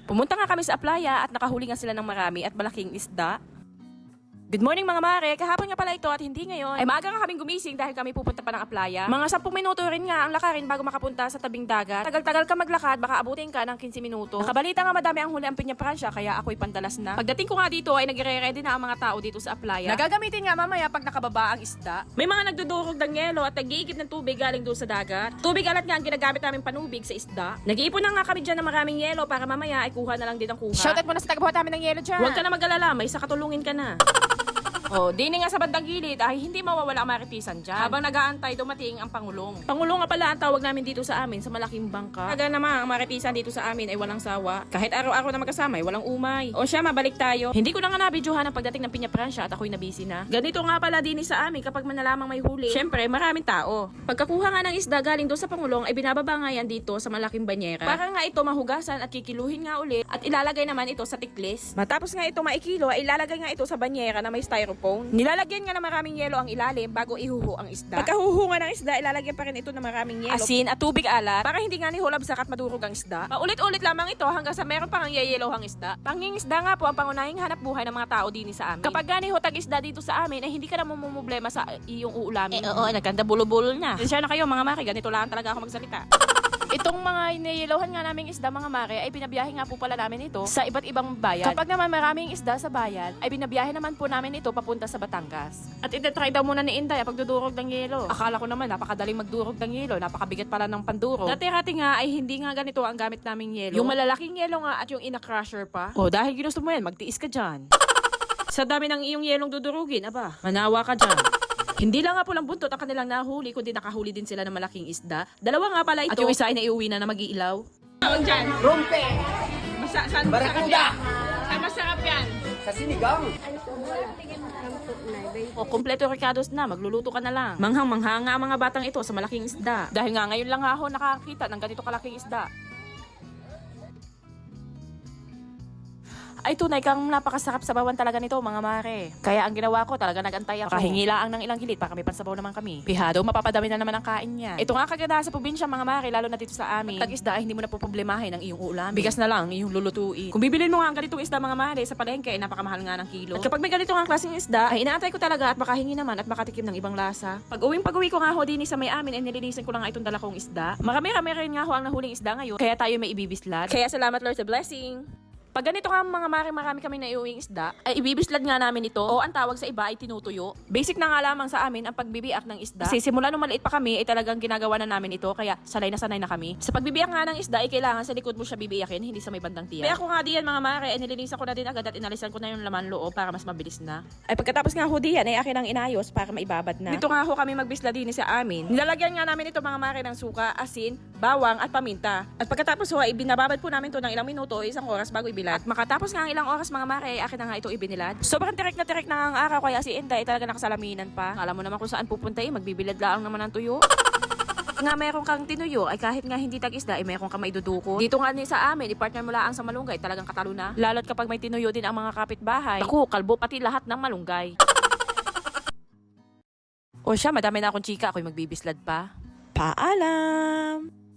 Pumunta nga kami sa playa at nakahuli nga sila ng marami at malaking isda. Good morning mga mare, kahapon nga pala ito at hindi ngayon. Ay maaga nga kaming gumising dahil kami pupunta pa ng playa. Mga 10 minuto rin nga ang lakarin bago makapunta sa tabing dagat. Tagal-tagal ka maglakad, baka abutin ka ng 15 minuto. Nakabalita nga madami ang huli ang Piña Francia kaya ako'y pandalas na. Pagdating ko nga dito ay nagre-ready na ang mga tao dito sa playa. Nagagamitin nga mamaya pag nakababa ang isda. May mga nagdudurog ng yelo at nag-iigib ng tubig galing doon sa dagat. Tubig alat nga ang ginagamit namin panubig sa isda. Nag-iipon na nga kami dyan ng maraming yelo para mamaya ay kuha na lang din ang kuha. Shoutout muna sa tagabuhat namin ng yelo dyan. Huwag ka na mag-alala, may isa katulungin ka na. Oh, di nga sa bandang gilid ay hindi mawawala ang maritisan dyan. Habang nag-aantay, dumating ang Pangulong. Pangulong nga pala ang tawag namin dito sa amin sa malaking bangka. Kaga naman, ang maritisan dito sa amin ay walang sawa. Kahit araw-araw na magkasama ay walang umay. O siya, mabalik tayo. Hindi ko na nga nabidyohan ang pagdating ng Piña Francia at ako'y nabisi na. Ganito nga pala din sa amin kapag manalamang may huli. Siyempre, maraming tao. Pagkakuha nga ng isda galing doon sa Pangulong ay binababa nga yan dito sa malaking banyera. Para nga ito mahugasan at kikiluhin nga ulit at ilalagay naman ito sa tiklis. Matapos nga ito maikilo ay ilalagay nga ito sa banyera na may styrofoam. Nilalagyan nga ng maraming yelo ang ilalim bago ihuho ang isda. Pagkahuho nga ng isda, ilalagyan pa rin ito ng maraming yelo, asin at tubig alat para hindi nga nihulabsak at madurog ang isda. Paulit-ulit lamang ito hanggang sa meron pang yeyelohang isda. Pangingisda nga po ang pangunahing hanap buhay ng mga tao din sa amin. Kapag gani hutag isda dito sa amin ay hindi ka na mamumblema sa iyong uulamin. Oo, nagkanda bulol-bulol na. Siya na kayo mga mari, ganito lang talaga ako magsalita. Itong mga iniyelohan nga naming isda mga mare ay binabiyahe nga po pala namin ito sa iba't ibang bayan. Kapag naman maraming isda sa bayan, ay binabiyahe naman po namin ito papunta sa Batangas. At itatry daw muna ni Inday ang pagdudurog ng yelo. Akala ko naman napakadaling magdurog ng yelo, napakabigat pala ng pandurog. Dati-rati nga ay hindi nga ganito ang gamit naming yelo. Yung malalaking yelo nga at yung ina-crusher pa. O dahil ginusto mo yan, magtiis ka dyan. Sa dami ng iyong yelong dudurugin, aba, manawa ka dyan. Hindi lang nga pulang buntot ang kanilang nahuli, kundi nakahuli din sila ng malaking isda. Dalawa nga pala ito. At yung isa ay naiuwi na mag-iilaw. Tawag dyan. Rompe! Saan masarap yan? Saan masarap yan? Sa sinigang! O, kompleto recados na, magluluto ka na lang. Manghang-mangha nga ang mga batang ito sa malaking isda. Dahil nga ngayon lang ako nakakita ng ganito kalaking isda. Ay tunay kang napakasarap sa bawan talaga nito mga mare. Kaya ang ginawa ko talaga nagantay ako. Kahingi lang ng ilang gilit para may pansabaw naman kami. Pihado, mapapadami na naman ang kain niya. Ito nga kagandahan sa probinsya mga mare, lalo na dito sa amin. Tag-isda ay hindi mo na poproblemahin ang iyong ulam. Bigas na lang iyong lulutuin. Kung bibilin mo nga ang ganitong isda mga mare sa palengke ay napakamahal nga ng kilo. At kapag may ganito nga klaseng isda ay inaantay ko talaga at makahingi naman at makatikim ng ibang lasa. Pag-uwi ko nga ho din sa may amin ay nilinisin ko lang nga itong dala kong isda. Marami-rami rin nga ho ang nahuling isda ngayon. Kaya tayo may ibibislat. Kaya salamat Lord sa blessing. Pag ganito nga mga marami kami na iuwing isda, ay ibibislad nga namin ito o ang tawag sa iba ay tinutuyo. Basic na nga lamang sa amin ang pagbibiak ng isda. Kasi simula nung maliit pa kami ay talagang ginagawa na namin ito kaya sanay na kami. Sa pagbibiak nga ng isda ay kailangan sa likod mo siya bibiyakin, hindi sa may bandang tiyan. Kaya ako nga diyan mga mare, ay nilinisan ko na din agad at inalisan ko na yung laman loob para mas mabilis na. Ay pagkatapos nga ho diyan ay akin ang inayos para maibabad na. Dito nga ho kami magbislad din sa amin. Nilalagyan nga namin ito mga mare ng suka, asin, bawang at paminta. At pagkatapos ho ay binababad po namin to ng ilang minuto o isang oras bago ibilad. At makatapos nga ang ilang oras mga mare, akin na nga ito ibinilad. Sobrang tirik na ang araw kaya si Inday talaga nakasalaminan pa. Alam mo naman kung saan pupunta magbibilad lang naman ng tuyo. Nga meron kang tinuyo ay kahit nga hindi tag-isda ay meron kang maidudukot. Dito nga sa amin, i-partner mo lang sa malunggay, talagang katalo na. Lalo't kapag may tinuyo din ang mga kapitbahay. Naku, kalbo pati lahat ng malunggay. O siya, madami na akong chika, ako'y magbibislad pa. Paalam!